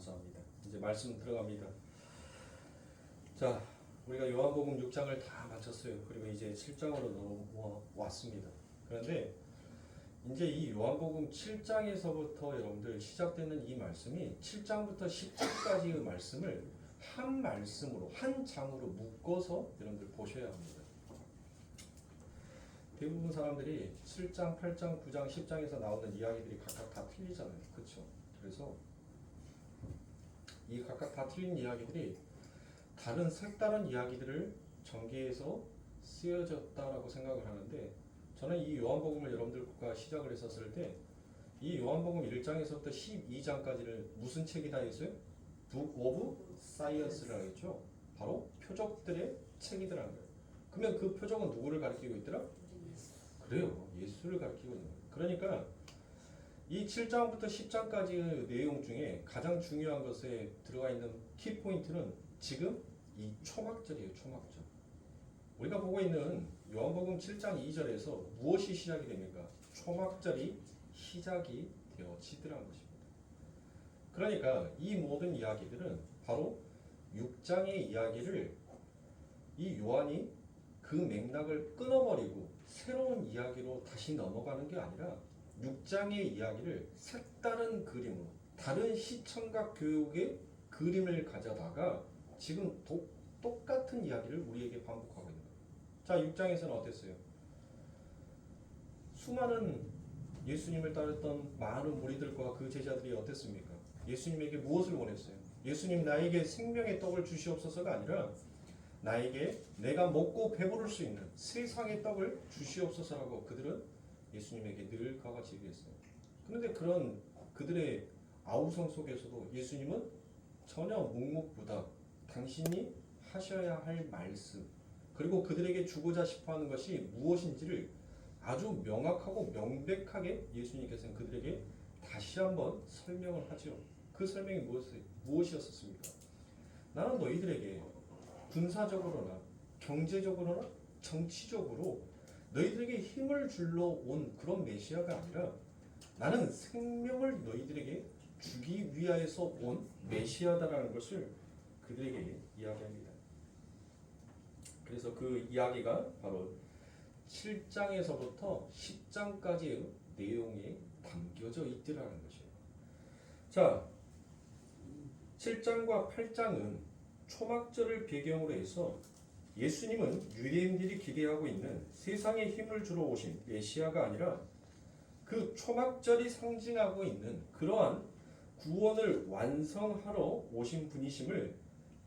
감사합니다. 이제 말씀 들어갑니다. 자, 우리가 요한복음 6장을 다 마쳤어요. 그리고 이제 7장으로 넘어왔습니다. 그런데 이제 이 요한복음 7장에서부터 여러분들 시작되는 이 말씀이 7장부터 10장까지의 말씀을 한 말씀으로, 한 장으로 묶어서 여러분들 보셔야 합니다. 대부분 사람들이 7장, 8장, 9장, 10장에서 나오는 이야기들이 각각 다 틀리잖아요. 그렇죠? 그래서 이 각각 다 틀린 이야기들이 다른 색다른 이야기들을 전개해서 쓰여졌다라고 생각을 하는데, 저는 이 요한복음을 여러분들과 시작을 했었을 때 이 요한복음 1장에서부터 12장까지를 무슨 책이다 했어요? Book of Science라고 했죠. 바로 표적들의 책이더라는 거예요. 그러면 그 표적은 누구를 가리키고 있더라? 그래요. 예수를 가리키고 있는 거예요. 그러니까 이 7장부터 10장까지의 내용 중에 가장 중요한 것에 들어가 있는 키포인트는 지금 이 초막절이에요. 초막절. 우리가 보고 있는 요한복음 7장 2절에서 무엇이 시작이 됩니까? 초막절이 시작이 되어지더라는 것입니다. 그러니까 이 모든 이야기들은 바로 6장의 이야기를 이 요한이 그 맥락을 끊어버리고 새로운 이야기로 다시 넘어가는 게 아니라 6장의 이야기를 색다른 그림으로, 다른 시청각 교육의 그림을 가져다가 지금 똑같은 이야기를 우리에게 반복하고 있는 거예요. 자, 6장에서는 어땠어요? 수많은 예수님을 따랐던 많은 무리들과 그 제자들이 어땠습니까? 예수님에게 무엇을 원했어요? 예수님, 나에게 생명의 떡을 주시옵소서가 아니라 나에게 내가 먹고 배부를 수 있는 세상의 떡을 주시옵소서라고 그들은 예수님에게 늘 가가지고했어요. 그런데 그런 그들의 아우성 속에서도 예수님은 전혀 묵묵부답, 당신이 하셔야 할 말씀, 그리고 그들에게 주고자 싶어하는 것이 무엇인지를 아주 명확하고 명백하게 예수님께서는 그들에게 다시 한번 설명을 하죠. 그 설명이 무엇이었습니까? 나는 너희들에게 군사적으로나 경제적으로나 정치적으로 너희들에게 힘을 주러 온 그런 메시아가 아니라 나는 생명을 너희들에게 주기 위하여서 온 메시아다라는 것을 그들에게 이야기합니다. 그래서 그 이야기가 바로 7장에서부터 10장까지의 내용에 담겨져 있더라는 것이에요. 자, 7장과 8장은 초막절을 배경으로 해서 예수님은 유대인들이 기대하고 있는 세상에 힘을 주러 오신 메시아가 아니라 그 초막절이 상징하고 있는 그러한 구원을 완성하러 오신 분이심을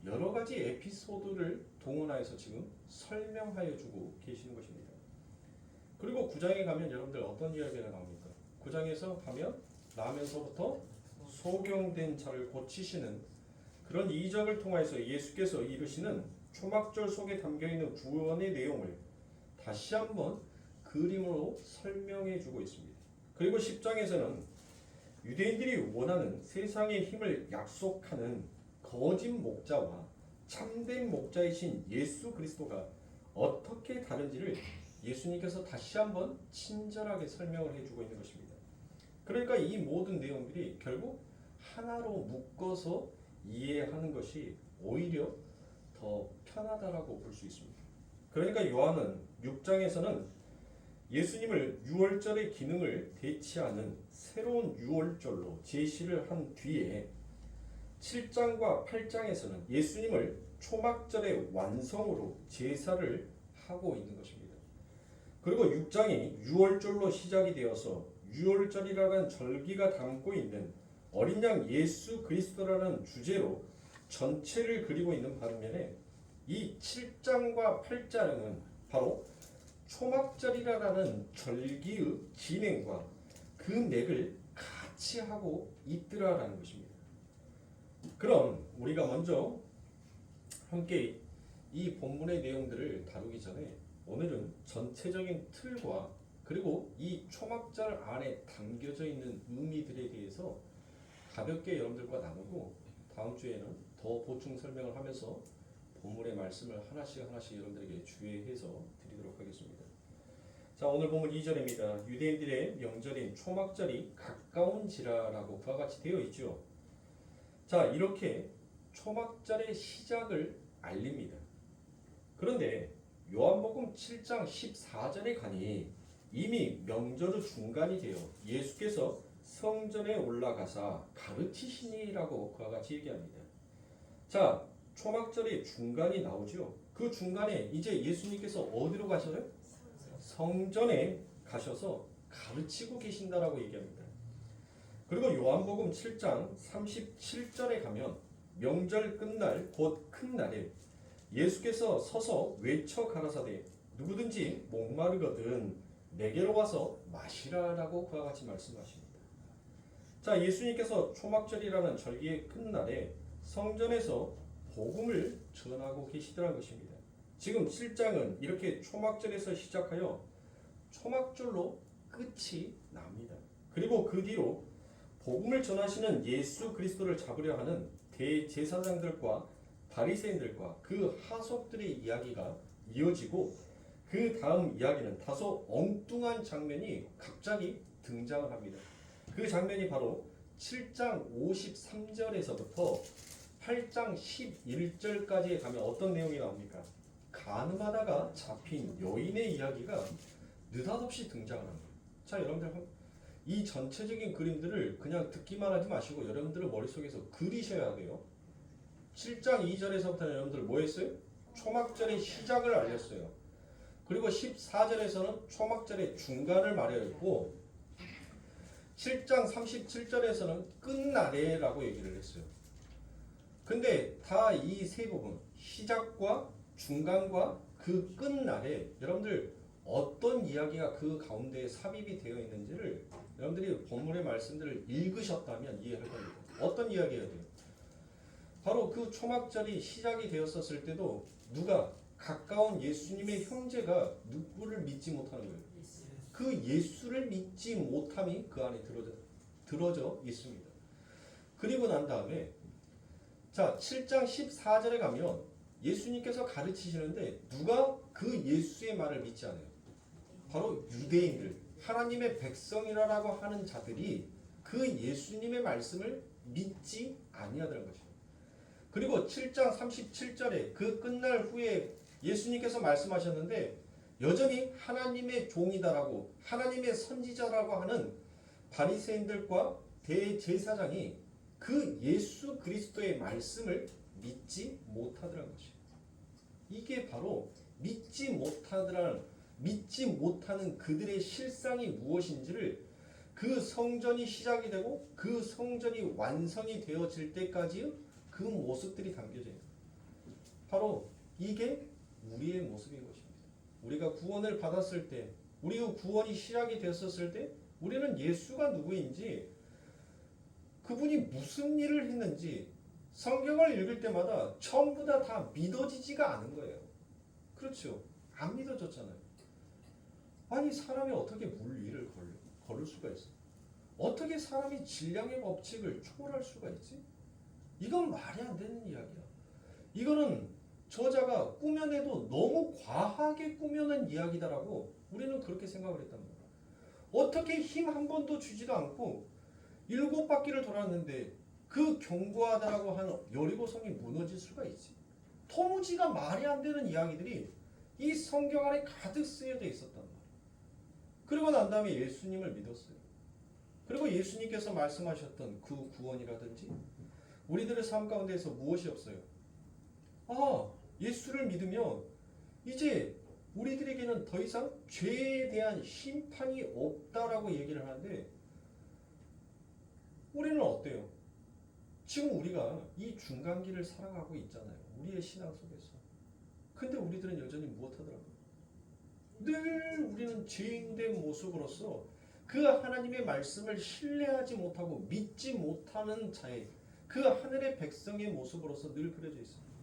여러 가지 에피소드를 동원하여서 지금 설명하여 주고 계시는 것입니다. 그리고 9장에 가면 여러분들 어떤 이야기가 나옵니까? 9장에서 가면 나면서부터 소경된 자를 고치시는 그런 이적을 통해서 예수께서 이루시는 초막절 속에 담겨있는 구원의 내용을 다시 한번 그림으로 설명해 주고 있습니다. 그리고 10장에서는 유대인들이 원하는 세상의 힘을 약속하는 거짓 목자와 참된 목자이신 예수 그리스도가 어떻게 다른지를 예수님께서 다시 한번 친절하게 설명을 해주고 있는 것입니다. 그러니까 이 모든 내용들이 결국 하나로 묶어서 이해하는 것이 오히려 더 편하다라고 볼 수 있습니다. 그러니까 요한은 6장에서는 예수님을 유월절의 기능을 대체하는 새로운 유월절로 제시를 한 뒤에 7장과 8장에서는 예수님을 초막절의 완성으로 제사를 하고 있는 것입니다. 그리고 6장이 유월절로 시작이 되어서 유월절이라는 절기가 담고 있는 어린 양 예수 그리스도라는 주제로 전체를 그리고 있는 반면에 이 7장과 8장은 바로 초막절이라는 절기의 진행과 그 맥을 같이 하고 있더라라는 것입니다. 그럼 우리가 먼저 함께 이 본문의 내용들을 다루기 전에 오늘은 전체적인 틀과 그리고 이 초막절 안에 담겨져 있는 의미들에 대해서 가볍게 여러분들과 나누고 다음 주에는 더 보충 설명을 하면서 본문의 말씀을 하나씩 여러분들에게 주의해서 드리도록 하겠습니다. 자, 오늘 본문 2절입니다. 유대인들의 명절인 초막절이 가까운지라라고 그와 같이 되어 있죠. 자, 이렇게 초막절의 시작을 알립니다. 그런데 요한복음 7장 14절에 가니 이미 명절의 중간이 되어 예수께서 성전에 올라가사 가르치시니라고 그와 같이 얘기합니다. 자, 초막절의 중간이 나오죠. 그 중간에 이제 예수님께서 어디로 가셔요? 성전에 가셔서 가르치고 계신다라고 얘기합니다. 그리고 요한복음 7장 37절에 가면 명절 끝날 곧 큰 날에 예수께서 서서 외쳐 가라사대 누구든지 목마르거든 내게로 와서 마시라라고 그와 같이 말씀하십니다. 자, 예수님께서 초막절이라는 절기의 끝날에 성전에서 복음을 전하고 계시더라는 것입니다. 지금 7장은 이렇게 초막절에서 시작하여 초막절로 끝이 납니다. 그리고 그 뒤로 복음을 전하시는 예수 그리스도를 잡으려 하는 대제사장들과 바리새인들과 그 하속들의 이야기가 이어지고 그 다음 이야기는 다소 엉뚱한 장면이 갑자기 등장을 합니다. 그 장면이 바로 7장 53절에서부터 8장 11절까지에 가면 어떤 내용이 나옵니까? 가늠하다가 잡힌 여인의 이야기가 느닷없이 등장을 합니다. 자, 여러분들 이 전체적인 그림들을 그냥 듣기만 하지 마시고 여러분들의 머릿속에서 그리셔야 돼요. 7장 2절에서부터 여러분들 뭐 했어요? 초막절의 시작을 알렸어요. 그리고 14절에서는 초막절의 중간을 말했고 7장 37절에서는 끝날에라고 얘기를 했어요. 근데 다 이 세 부분 시작과 중간과 그 끝날에 여러분들 어떤 이야기가 그 가운데에 삽입이 되어 있는지를 여러분들이 본문의 말씀들을 읽으셨다면 이해할 겁니다. 어떤 이야기예요? 바로 그 초막절이 시작이 되었었을 때도 누가 가까운 예수님의 형제가 누구를 믿지 못하는 거예요. 그 예수를 믿지 못함이 그 안에 들어져 있습니다. 그리고 난 다음에 자 7장 14절에 가면 예수님께서 가르치시는데 누가 그 예수의 말을 믿지 않아요? 바로 유대인들, 하나님의 백성이라고 하는 자들이 그 예수님의 말씀을 믿지 아니하더라는 것이죠. 그리고 7장 37절에 그 끝날 후에 예수님께서 말씀하셨는데 여전히 하나님의 종이다라고 하나님의 선지자라고 하는 바리새인들과 대제사장이 그 예수 그리스도의 말씀을 믿지 못하더라는 것이에요. 이게 바로 믿지 못하는 그들의 실상이 무엇인지를 그 성전이 시작이 되고 그 성전이 완성이 되어질 때까지의 그 모습들이 담겨져 있는 바로 이게 우리의 모습인 것입니다. 우리가 구원을 받았을 때 우리의 구원이 시작이 되었을 때 우리는 예수가 누구인지 그분이 무슨 일을 했는지 성경을 읽을 때마다 전부 다 믿어지지가 않은 거예요. 그렇죠? 안 믿어졌잖아요. 아니 사람이 어떻게 물리를 걸을 수가 있어? 어떻게 사람이 질량의 법칙을 초월할 수가 있지? 이건 말이 안 되는 이야기야. 이거는 저자가 꾸며내도 너무 과하게 꾸며낸 이야기다라고 우리는 그렇게 생각을 했단 말이야. 어떻게 힘 한 번도 주지도 않고 7바퀴를 돌았는데 그 견고하다라고 하는 여리고성이 무너질 수가 있지? 도무지가 말이 안 되는 이야기들이 이 성경 안에 가득 쓰여져 있었단 말이야. 그리고 난 다음에 예수님을 믿었어요. 그리고 예수님께서 말씀하셨던 그 구원이라든지 우리들의 삶 가운데에서 무엇이 없어요? 예수를 믿으면 이제 우리들에게는 더 이상 죄에 대한 심판이 없다라고 얘기를 하는데 우리는 어때요? 지금 우리가 이 중간기를 살아가고 있잖아요. 우리의 신앙 속에서. 근데 우리들은 여전히 무엇하더라고요? 늘 우리는 죄인된 모습으로서 그 하나님의 말씀을 신뢰하지 못하고 믿지 못하는 자의 그 하늘의 백성의 모습으로서 늘 그려져 있습니다.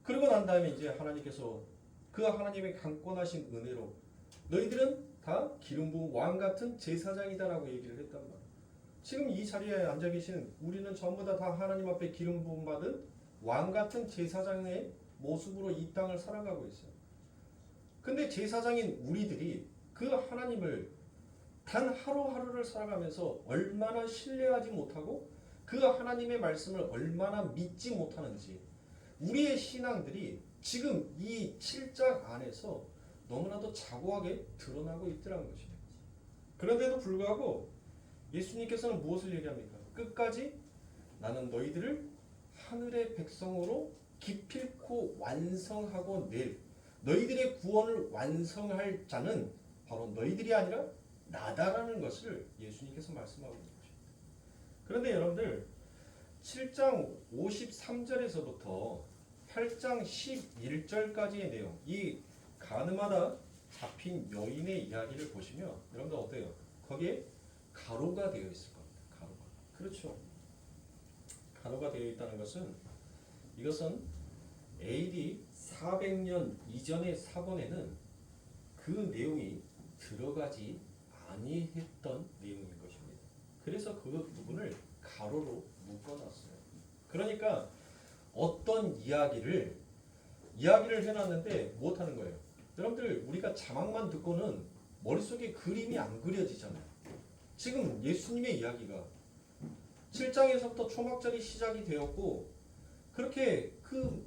그리고 난 다음에 이제 하나님께서 그 하나님의 강권하신 은혜로 너희들은 다 기름 부은 왕 같은 제사장이다라고 얘기를 했단 말이에요. 지금 이 자리에 앉아 계신 우리는 전부 다 하나님 앞에 기름 부음 받은 왕 같은 제사장의 모습으로 이 땅을 살아가고 있어요. 근데 제사장인 우리들이 그 하나님을 단 하루하루를 살아가면서 얼마나 신뢰하지 못하고 그 하나님의 말씀을 얼마나 믿지 못하는지 우리의 신앙들이 지금 이 7장 안에서 너무나도 자고하게 드러나고 있더라는 것입니다. 그런데도 불구하고 예수님께서는 무엇을 얘기합니까? 끝까지 나는 너희들을 하늘의 백성으로 기필코 완성하고 낼 너희들의 구원을 완성할 자는 바로 너희들이 아니라 나다라는 것을 예수님께서 말씀하고 있는 것입니다. 그런데 여러분들 7장 53절에서부터 8장 11절까지의 내용, 이 가늠하다 잡힌 여인의 이야기를 보시면 여러분들 어때요? 거기에 가로가 되어 있을 겁니다. 가로가. 그렇죠. 가로가 되어 있다는 것은 이것은 AD 400년 이전의 사본에는 그 내용이 들어가지 아니했던 내용인 것입니다. 그래서 그 부분을 가로로 묶어놨어요. 그러니까 어떤 이야기를 해놨는데 못하는 거예요. 여러분들 우리가 자막만 듣고는 머릿속에 그림이 안 그려지잖아요. 지금 예수님의 이야기가 7장에서부터 초막절이 시작이 되었고 그렇게 그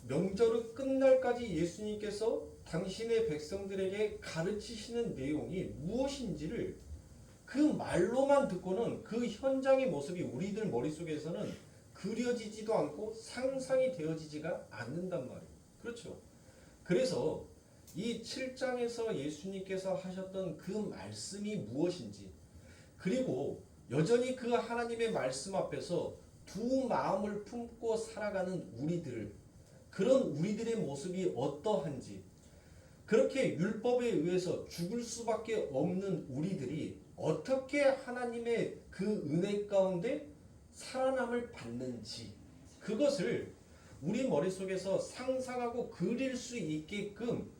명절을 끝날까지 예수님께서 당신의 백성들에게 가르치시는 내용이 무엇인지를 그 말로만 듣고는 그 현장의 모습이 우리들 머릿속에서는 그려지지도 않고 상상이 되어지지가 않는단 말이에요. 그렇죠. 그래서 이 7장에서 예수님께서 하셨던 그 말씀이 무엇인지 그리고 여전히 그 하나님의 말씀 앞에서 두 마음을 품고 살아가는 우리들 그런 우리들의 모습이 어떠한지 그렇게 율법에 의해서 죽을 수밖에 없는 우리들이 어떻게 하나님의 그 은혜 가운데 살아남을 받는지 그것을 우리 머릿속에서 상상하고 그릴 수 있게끔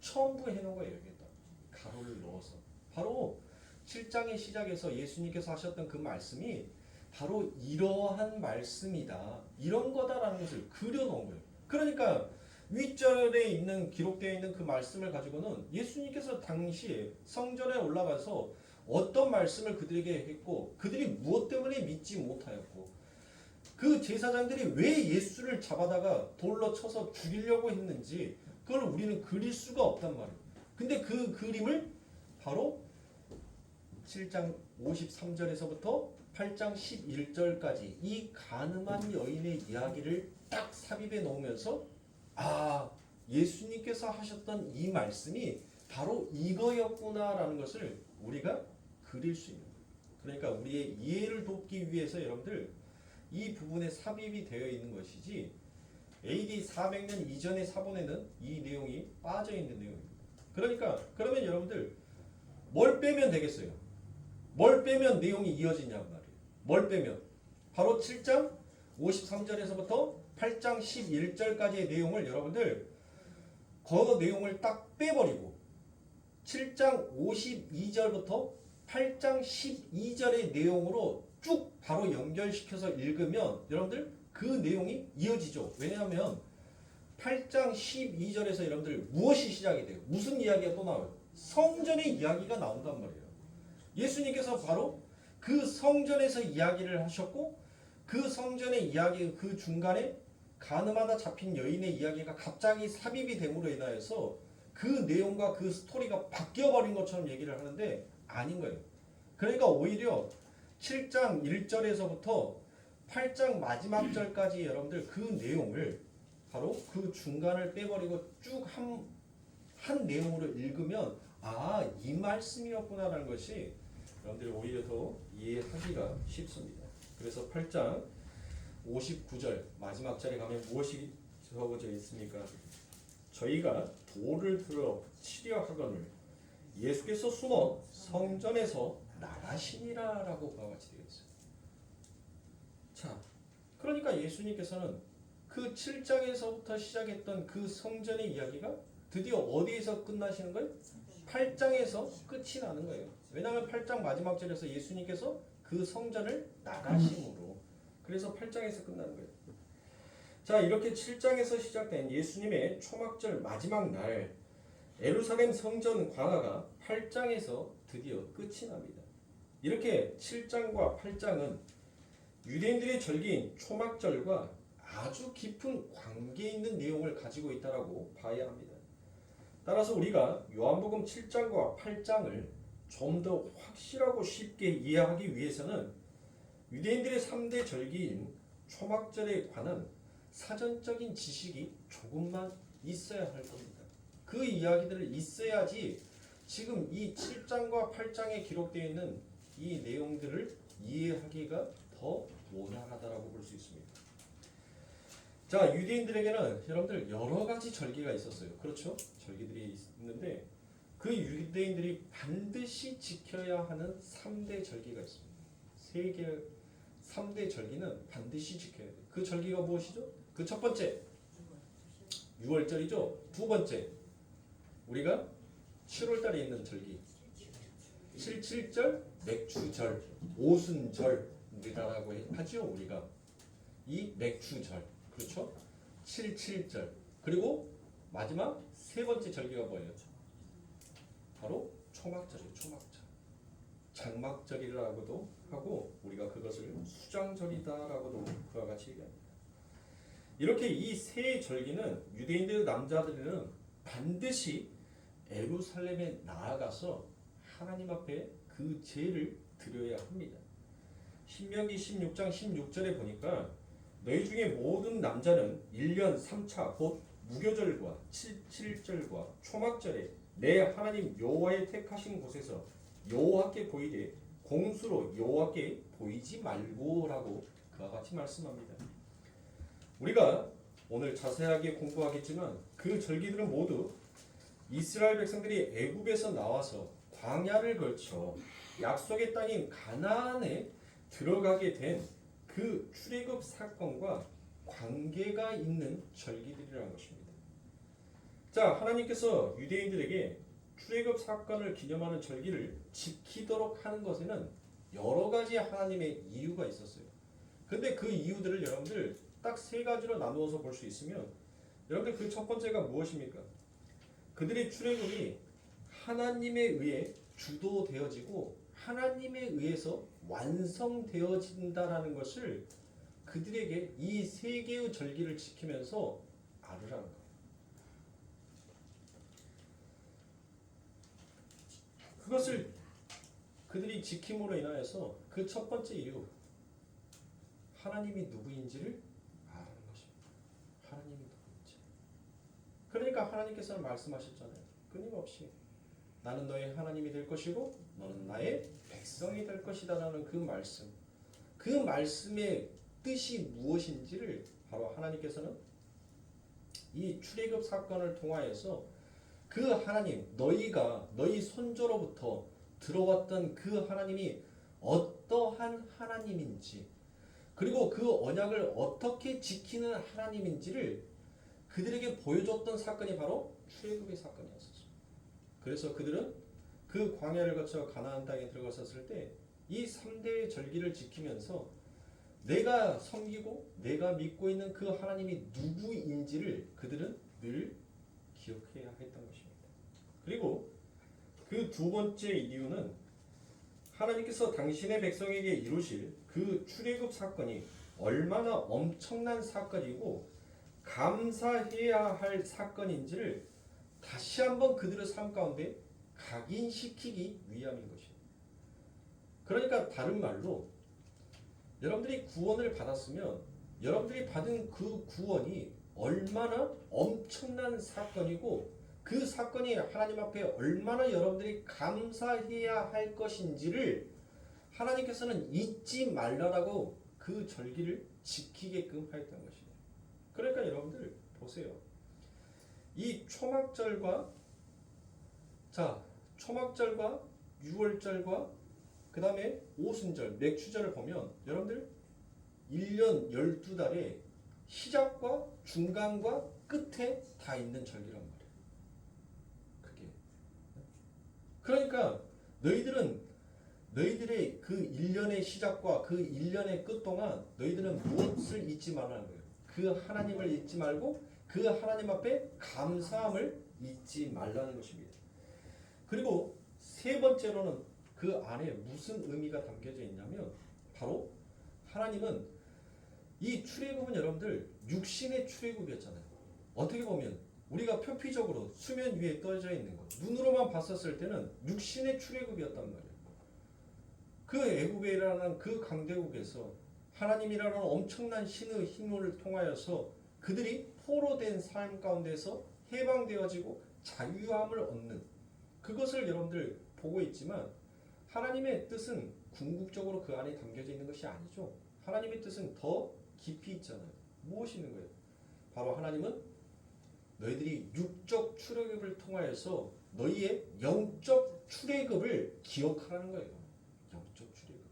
첨부해 놓은 거예요. 여기다 가로를 넣어서 바로 7장의 시작에서 예수님께서 하셨던 그 말씀이 바로 이러한 말씀이다. 이런 거다라는 것을 그려놓은 거예요. 그러니까 윗절에 있는 기록되어 있는 그 말씀을 가지고는 예수님께서 당시에 성전에 올라가서 어떤 말씀을 그들에게 했고 그들이 무엇 때문에 믿지 못하였고 그 제사장들이 왜 예수를 잡아다가 돌로 쳐서 죽이려고 했는지 그걸 우리는 그릴 수가 없단 말이에요. 근데 그 그림을 바로 7장 53절에서부터 8장 11절까지 이 가늠한 여인의 이야기를 딱 삽입해 놓으면서 아 예수님께서 하셨던 이 말씀이 바로 이거였구나라는 것을 우리가 그릴 수 있는 거예요. 그러니까 우리의 이해를 돕기 위해서 여러분들 이 부분에 삽입이 되어 있는 것이지 AD 400년 이전의 사본에는 이 내용이 빠져 있는 내용입니다. 그러니까 그러면 여러분들 뭘 빼면 되겠어요? 뭘 빼면 내용이 이어지냐고 말이에요. 뭘 빼면 바로 7장 53절에서부터 8장 11절까지의 내용을 여러분들 그 내용을 딱 빼버리고 7장 52절부터 8장 12절의 내용으로 쭉 바로 연결시켜서 읽으면 여러분들 그 내용이 이어지죠. 왜냐하면 8장 12절에서 여러분들 무엇이 시작이 돼요? 무슨 이야기가 또 나와요? 성전의 이야기가 나온단 말이에요. 예수님께서 바로 그 성전에서 이야기를 하셨고 그 성전의 이야기 그 중간에 가늠하다 잡힌 여인의 이야기가 갑자기 삽입이 됨으로 인하여서 그 내용과 그 스토리가 바뀌어버린 것처럼 얘기를 하는데 아닌 거예요. 그러니까 오히려 7장 1절에서부터 8장 마지막 절까지 여러분들 그 내용을 바로 그 중간을 빼버리고 쭉 한 내용으로 읽으면 아, 이 말씀이었구나라는 것이 여러분들이 오히려 더 이해하기가 쉽습니다. 그래서 8장 59절 마지막 절에 가면 무엇이 적어져 있습니까? 저희가 돌을 들어 치려 하거늘 예수께서 숨어 성전에서 나가시니라 라고 그와 같이 되어 있어요. 자, 그러니까 예수님께서는 그 7장에서부터 시작했던 그 성전의 이야기가 드디어 어디에서 끝나시는 거예요? 8장에서 끝이 나는 거예요. 왜냐하면 8장 마지막 절에서 예수님께서 그 성전을 나가심으로 그래서 8장에서 끝나는 거예요. 자, 이렇게 7장에서 시작된 예수님의 초막절 마지막 날 예루살렘 성전 광화가 8장에서 드디어 끝이 납니다. 이렇게 7장과 8장은 유대인들의 절기인 초막절과 아주 깊은 관계 있는 내용을 가지고 있다라고 봐야 합니다. 따라서 우리가 요한복음 7장과 8장을 좀 더 확실하고 쉽게 이해하기 위해서는 유대인들의 3대 절기인 초막절에 관한 사전적인 지식이 조금만 있어야 할 겁니다. 그 이야기들을 있어야지 지금 이 7장과 8장에 기록되어 있는 이 내용들을 이해하기가 더 원활하다라고 볼 수 있습니다. 자, 유대인들에게는 여러분들 여러 가지 절기가 있었어요. 그렇죠? 절기들이 있는데 그 유대인들이 반드시 지켜야 하는 3대 절기가 있습니다. 3대 절기는 반드시 지켜야 돼요. 그 절기가 무엇이죠? 그 첫 번째, 6월절이죠. 두 번째, 우리가 7월달에 있는 절기, 77절, 맥추절, 오순절이라고 하죠. 우리가 이 맥추절, 그렇죠? 77절. 그리고 마지막 세 번째 절기가 뭐예요? 바로 초막절이에요. 초막절. 장막절이라고도 하고 우리가 그것을 수장절이다라고도 그와 같이 얘기합니다. 이렇게 이 세 절기는 유대인들 남자들은 반드시 예루살렘에 나아가서 하나님 앞에 그 제를 드려야 합니다. 신명기 16장 16절에 보니까 너희 중에 모든 남자는 1년 3차 곧 무교절과 77절과 초막절에 내 하나님 여호와의 택하신 곳에서 여호와께 보이되 공수로 여호와께 보이지 말고라고 그와 같이 말씀합니다. 우리가 오늘 자세하게 공부하겠지만 그 절기들은 모두 이스라엘 백성들이 애굽에서 나와서 광야를 걸쳐 약속의 땅인 가나안에 들어가게 된 그 출애굽 사건과 관계가 있는 절기들이라는 것입니다. 자, 하나님께서 유대인들에게 출애굽 사건을 기념하는 절기를 지키도록 하는 것에는 여러 가지 하나님의 이유가 있었어요. 근데 그 이유들을 여러분들 딱 세 가지로 나누어서 볼 수 있으면 여러분들 그 첫 번째가 무엇입니까? 그들의 출애굽이 하나님에 의해 주도되어지고 하나님에 의해서 완성되어진다라는 것을 그들에게 이 세 개의 절기를 지키면서 알으라는 거예요. 그것을 그들이 지킴으로 인하여서 그 첫 번째 이유, 하나님이 누구인지를 아는 것입니다. 하나님이 누구인지. 그러니까 하나님께서는 말씀하셨잖아요. 끊임없이 나는 너의 하나님이 될 것이고 너는 나의 백성이 될 것이다라는 그 말씀. 그 말씀의 뜻이 무엇인지를 바로 하나님께서는 이 출애굽 사건을 통하여서 그 하나님, 너희 손조로부터 들어왔던 그 하나님이 어떠한 하나님인지, 그리고 그 언약을 어떻게 지키는 하나님인지를 그들에게 보여줬던 사건이 바로 출애굽의 사건이었었어요. 그래서 그들은 그 광야를 거쳐 가나안 땅에 들어갔었을 때 이 3대의 절기를 지키면서 내가 섬기고 내가 믿고 있는 그 하나님이 누구인지를 그들은 늘 기억해야 했던 것입니다. 그리고 그 두 번째 이유는 하나님께서 당신의 백성에게 이루실 그 출애굽 사건이 얼마나 엄청난 사건이고 감사해야 할 사건인지를 다시 한번 그들의 삶 가운데 각인시키기 위함인 것입니다. 그러니까 다른 말로 여러분들이 구원을 받았으면 여러분들이 받은 그 구원이 얼마나 엄청난 사건이고 그 사건이 하나님 앞에 얼마나 여러분들이 감사해야 할 것인지를 하나님께서는 잊지 말라라고 그 절기를 지키게끔 하였던 것이에요. 그러니까 여러분들 보세요. 이 초막절과 6월절과 그 다음에 오순절, 맥추절을 보면 여러분들 1년 12달에 시작과 중간과 끝에 다 있는 절기란 말이에요. 그게. 그러니까 너희들의 그 1년의 시작과 그 1년의 끝 동안 너희들은 무엇을 잊지 말라는 거예요. 그 하나님을 잊지 말고 그 하나님 앞에 감사함을 잊지 말라는 것입니다. 그리고 세 번째로는 그 안에 무슨 의미가 담겨져 있냐면 바로 하나님은 이 출애굽은 여러분들 육신의 출애굽이었잖아요. 어떻게 보면 우리가 표피적으로 수면 위에 떠져 있는 것, 눈으로만 봤었을 때는 육신의 출애굽이었단 말이에요. 그 애굽이라는 그 강대국에서 하나님이라는 엄청난 신의 힘을 통하여서 그들이 포로된 삶 가운데서 해방되어지고 자유함을 얻는 그것을 여러분들 보고 있지만 하나님의 뜻은 궁극적으로 그 안에 담겨져 있는 것이 아니죠. 하나님의 뜻은 더 깊이 있잖아요. 무엇이 있는 거예요? 바로 하나님은 너희들이 육적 출애굽을 통하여서 너희의 영적 출애굽을 기억하라는 거예요. 영적 출애굽.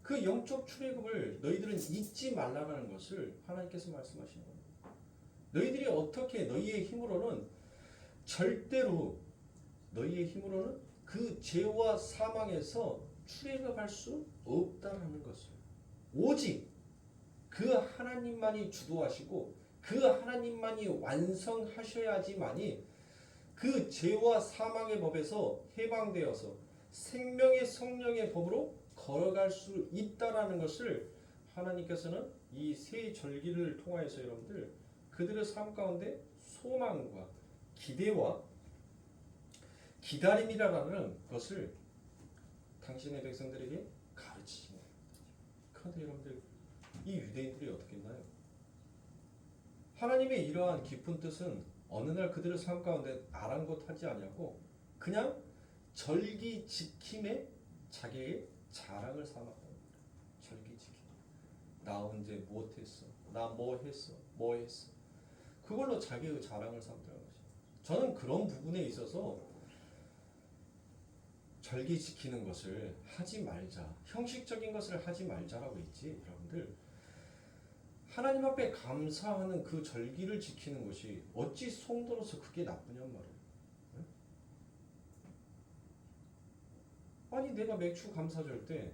그 영적 출애굽을 너희들은 잊지 말라는 것을 하나님께서 말씀하시는 겁니다. 너희들이 어떻게 너희의 힘으로는 절대로 너희의 힘으로는 그 죄와 사망에서 출애굽할 수 없다라는 것을 오직 그 하나님만이 주도하시고 그 하나님만이 완성하셔야지만이 그 죄와 사망의 법에서 해방되어서 생명의 성령의 법으로 걸어갈 수 있다라는 것을 하나님께서는 이 세 절기를 통하여서 여러분들 그들의 삶 가운데 소망과 기대와 기다림이라는 것을 당신의 백성들에게 가르치시는 거예요. 그런데 여러분들 이 유대인들이 어떻게 했나요? 하나님의 이러한 깊은 뜻은 어느 날 그들의 삶 가운데 아랑곳하지 아니하고 그냥 절기 지킴에 자기의 자랑을 삼았다. 절기 지킴. 나 언제 무엇했어? 나 뭐 했어? 뭐 했어? 그걸로 자기의 자랑을 삼더라는 것이죠. 저는 그런 부분에 있어서 절기 지키는 것을 하지 말자. 형식적인 것을 하지 말자라고 있지. 여러분들 하나님 앞에 감사하는 그 절기를 지키는 것이 어찌 성도로서 그게 나쁘냔 말이에요. 네? 아니 내가 맥주 감사절 때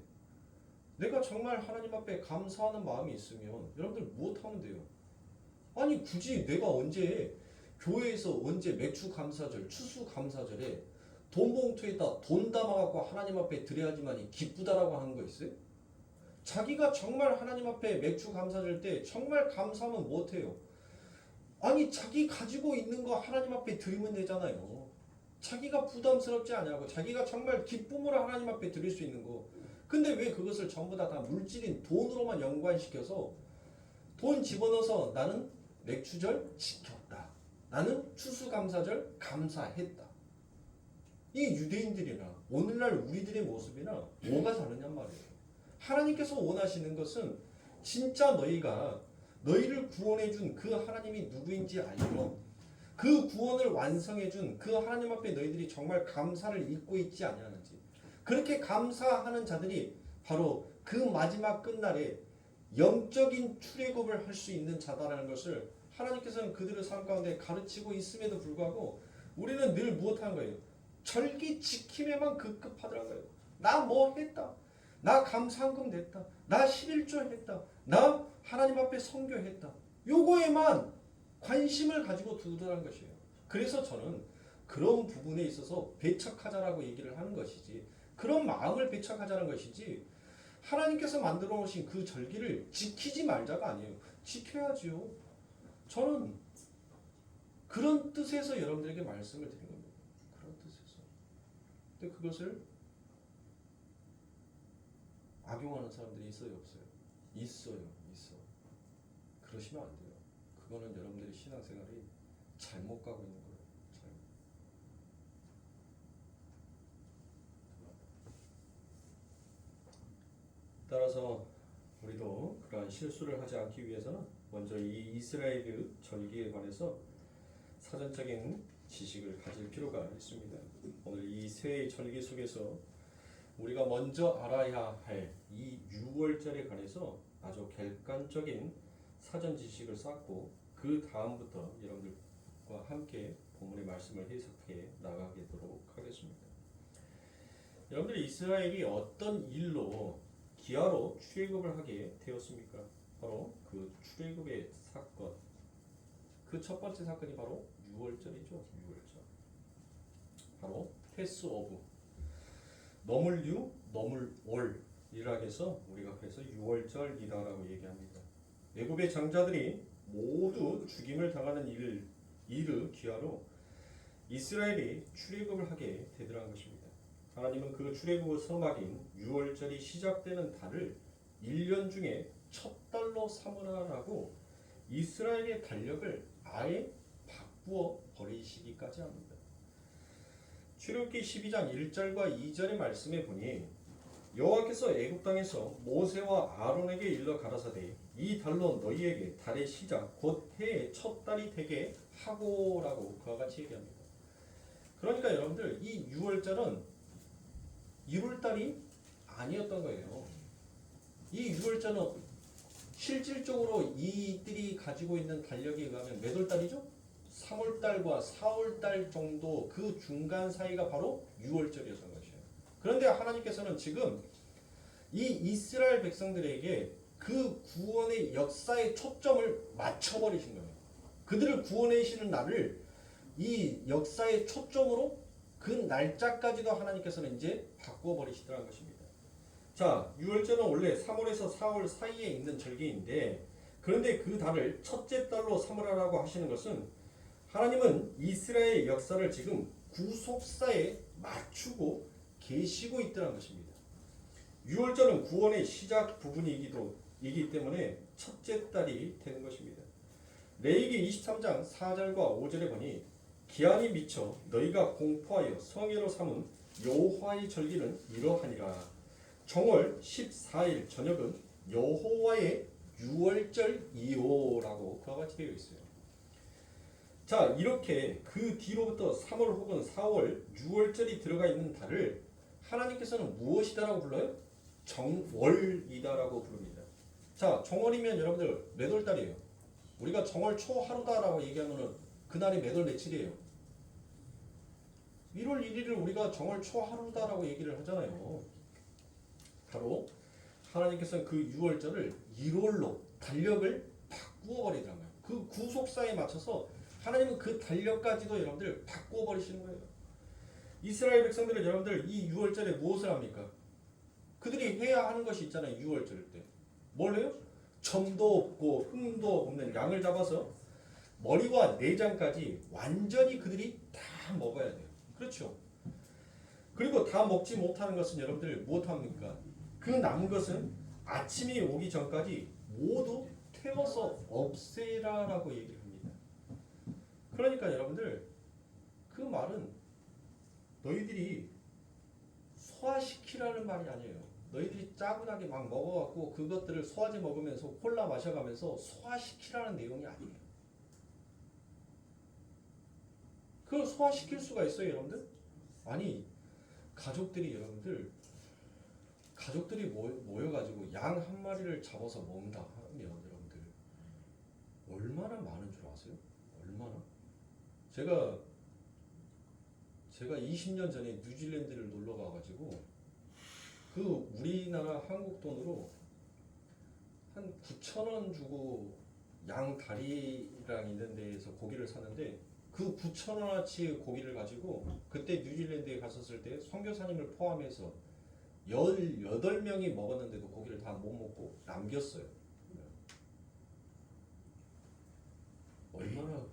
내가 정말 하나님 앞에 감사하는 마음이 있으면 여러분들 무엇하면 돼요? 아니 굳이 내가 언제 교회에서 언제 맥주 감사절, 추수 감사절에 돈 봉투에다 돈 담아갖고 하나님 앞에 드려야지만이 기쁘다라고 하는 거 있어요? 자기가 정말 하나님 앞에 맥주 감사절 때 정말 감사하면 못해요. 아니 자기 가지고 있는 거 하나님 앞에 드리면 되잖아요. 자기가 부담스럽지 않냐고 자기가 정말 기쁨으로 하나님 앞에 드릴 수 있는 거. 근데 왜 그것을 전부 다 물질인 돈으로만 연관시켜서 돈 집어넣어서 나는 맥주절 지켰다. 나는 추수감사절 감사했다. 이 유대인들이나 오늘날 우리들의 모습이나 뭐가 다르냔 말이에요. 하나님께서 원하시는 것은 진짜 너희가 너희를 구원해준 그 하나님이 누구인지 알고 그 구원을 완성해준 그 하나님 앞에 너희들이 정말 감사를 잊고 있지 아니하는지 그렇게 감사하는 자들이 바로 그 마지막 끝날에 영적인 출애굽을 할 수 있는 자다라는 것을 하나님께서는 그들의 삶 가운데 가르치고 있음에도 불구하고 우리는 늘 무엇하는 거예요? 절기 지킴에만 급급하더라는 거예요. 나 뭐 했다. 나 감사한금 냈다. 나 11조 했다. 나 하나님 앞에 선교했다. 요거에만 관심을 가지고 두더라는 것이에요. 그래서 저는 그런 부분에 있어서 배척하자라고 얘기를 하는 것이지 그런 마음을 배척하자는 것이지 하나님께서 만들어 놓으신 그 절기를 지키지 말자가 아니에요. 지켜야지요. 저는 그런 뜻에서 여러분들에게 말씀을 드린 겁니다. 그런 뜻에서. 근데 그것을 악용하는 사람들이 있어요, 없어요? 있어요, 있어. 그러시면 안 돼요. 그거는 여러분들의 신앙생활이 잘못 가고 있는 거예요. 잘못. 따라서 우리도 그러한 실수를 하지 않기 위해서는 먼저 이 이스라엘의 절기에 관해서 사전적인 지식을 가질 필요가 있습니다. 오늘 이 세 절기 속에서 우리가 먼저 알아야 할 이 6월절에 관해서 아주 객관적인 사전 지식을 쌓고 그 다음부터 여러분들과 함께 본문의 말씀을 해석해 나가도록 하겠습니다. 여러분들 이스라엘이 어떤 일로 기아로 출애굽을 하게 되었습니까? 바로 그 출애굽의 사건. 그 첫 번째 사건이 바로 6월절이죠. 6월절. 바로 패스오브. 너물유, 너물월이라 해서 우리가 그래서 유월절이다라고 얘기합니다. 애굽의 장자들이 모두 죽임을 당하는 일을 기하로 이스라엘이 출애굽을 하게 되더라는 것입니다. 하나님은 그 출애굽의 서막인 유월절이 시작되는 달을 1년 중에 첫 달로 삼으라라고 이스라엘의 달력을 아예 바꾸어 버리시기까지 합니다. 출애굽기 12장 1절과 2절의 말씀에 보니 여호와께서 애굽 땅에서 모세와 아론에게 일러 가라사대 이 달로 너희에게 달의 시작 곧 해의 첫 달이 되게 하고라고 그와 같이 얘기합니다. 그러니까 여러분들 이 6월절은 1월달이 아니었던 거예요. 이 6월절은 실질적으로 이들이 가지고 있는 달력에 의하면 몇 월달이죠? 3월달과 4월달 정도 그 중간 사이가 바로 6월절이었던 것이에요. 그런데 하나님께서는 지금 이 이스라엘 백성들에게 그 구원의 역사의 초점을 맞춰버리신 거예요. 그들을 구원하시는 날을 이 역사의 초점으로 그 날짜까지도 하나님께서는 이제 바꿔버리시더라는 것입니다. 자, 6월절은 원래 3월에서 4월 사이에 있는 절기인데 그런데 그 달을 첫째 달로 삼으라고 하시는 것은 하나님은 이스라엘 역사를 지금 구속사에 맞추고 계시고 있다는 것입니다. 6월절은 구원의 시작 부분이기 때문에 첫째 달이 되는 것입니다. 레위기 23장 4절과 5절에 보니 기한이 미쳐 너희가 공포하여 성회로 삼은 여호와의 절기는 이러하니라. 정월 14일 저녁은 여호와의 유월절이요라고 그와 같이 되어 있어요. 자, 이렇게 그 뒤로부터 3월 혹은 4월 유월절이 들어가 있는 달을 하나님께서는 무엇이다라고 불러요? 정월이다라고 부릅니다. 자, 정월이면 여러분들 몇 월달이에요? 우리가 정월 초하루다라고 얘기하면은 그날이 몇 월 며칠이에요? 1월 1일을 우리가 정월 초하루다라고 얘기를 하잖아요. 바로 하나님께서는 그 6월절을 1월로 달력을 바꾸어 버리더라고요. 그 구속사에 맞춰서 하나님은 그 달력까지도 여러분들 바꾸어 버리시는 거예요. 이스라엘 백성들은 여러분들 이 6월절에 무엇을 합니까? 그들이 해야 하는 것이 있잖아요. 6월절 때. 뭘 해요? 점도 없고 흠도 없는 양을 잡아서 머리와 내장까지 완전히 그들이 다 먹어야 돼요. 그렇죠? 그리고 다 먹지 못하는 것은 여러분들 무엇합니까? 그 남은 것은 아침이 오기 전까지 모두 태워서 없애라라고 얘기를 합니다. 그러니까 여러분들 그 말은 너희들이 소화시키라는 말이 아니에요. 너희들이 짜분하게 막 먹어갖고 그것들을 소화제 먹으면서 콜라 마셔가면서 소화시키라는 내용이 아니에요. 그걸 소화시킬 수가 있어요, 여러분들? 아니, 가족들이 모여가지고 양 한 마리를 잡아서 먹는다 하면 여러분들 얼마나 많은 줄 아세요? 얼마나? 제가 20년 전에 뉴질랜드를 놀러 가가지고 그 우리나라 한국 돈으로 한 9,000원 주고 양 다리랑 있는 데에서 고기를 샀는데 그 9,000원어치 고기를 가지고 그때 뉴질랜드에 갔었을 때 선교사님을 포함해서 18명이 먹었는데도 고기를 다 못 먹고 남겼어요. 얼마나,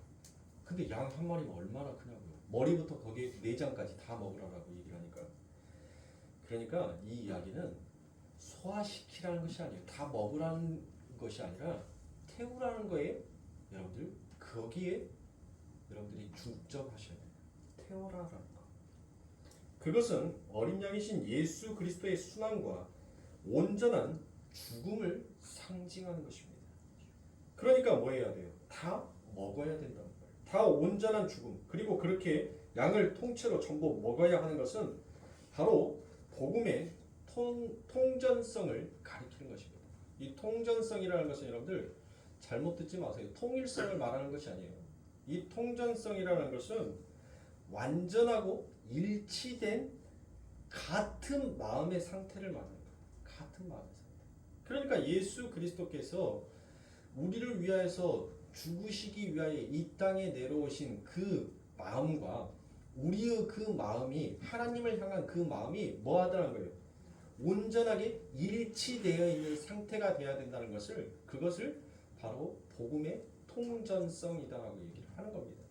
근데 양 한 마리가 얼마나 크냐고요. 머리부터 거기에 내장까지 다 먹으라고 얘기를 하니까. 그러니까 이 이야기는 소화시키라는 것이 아니에요. 다 먹으라는 것이 아니라 태우라는 거에 여러분들 거기에 여러분들이 중점하셔야 돼요. 태워라라는 거. 그것은 어린 양이신 예수 그리스도의 순환과 온전한 죽음을 상징하는 것입니다. 그러니까 뭐 해야 돼요? 다 먹어야 된다는 거예요. 다 온전한 죽음. 그리고 그렇게 양을 통째로 전부 먹어야 하는 것은 바로 복음의 통전성을 가리키는 것입니다. 이 통전성이라는 것은 여러분들 잘못 듣지 마세요. 통일성을 말하는 것이 아니에요. 이 통전성이라는 것은 완전하고 일치된 같은 마음의 상태를 말하는 거예요. 같은 마음의 상태. 그러니까 예수 그리스도께서 우리를 위하여서 죽으시기 위하여 이 땅에 내려오신 그 마음과 우리의 그 마음이 하나님을 향한 그 마음이 뭐 하다는 거예요? 온전하게 일치되어 있는 상태가 돼야 된다는 것을 그것을 바로 복음의 통전성이다라고 얘기를 하는 겁니다.